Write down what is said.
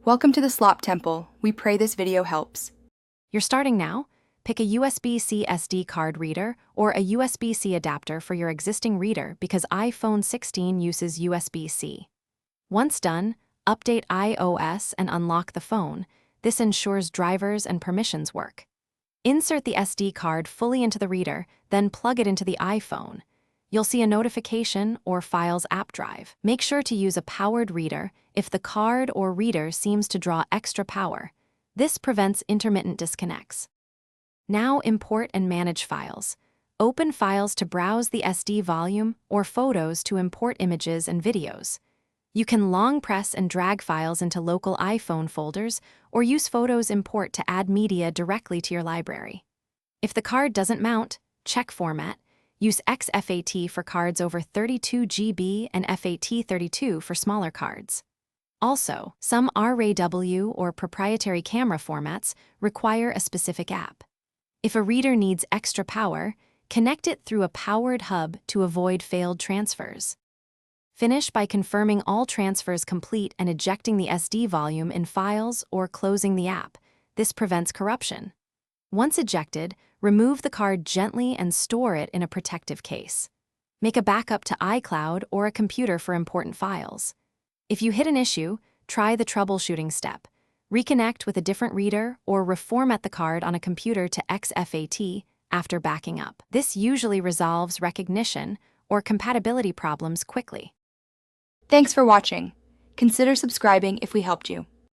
Welcome to the Slop Temple. We pray this video helps. You're starting now? Pick a USB-C SD card reader or a USB-C adapter for your existing reader because iPhone 16 uses USB-C. Once done, update iOS and unlock the phone. This ensures drivers and permissions work. Insert the SD card fully into the reader, then plug it into the iPhone. You'll see a notification or Files app drive. Make sure to use a powered reader if the card or reader seems to draw extra power. This prevents intermittent disconnects. Now import and manage files. Open Files to browse the SD volume or Photos to import images and videos. You can long press and drag files into local iPhone folders or use Photos Import to add media directly to your library. If the card doesn't mount, check Format. Use XFAT for cards over 32 GB and FAT32 for smaller cards. Also, some RAW or proprietary camera formats require a specific app. If a reader needs extra power, connect it through a powered hub to avoid failed transfers. Finish by confirming all transfers complete and ejecting the SD volume in Files or closing the app. This prevents corruption. Once ejected, remove the card gently and store it in a protective case. Make a backup to iCloud or a computer for important files. If you hit an issue, try the troubleshooting step. Reconnect with a different reader or reformat the card on a computer to XFAT after backing up. This usually resolves recognition or compatibility problems quickly. Thanks for watching. Consider subscribing if we helped you.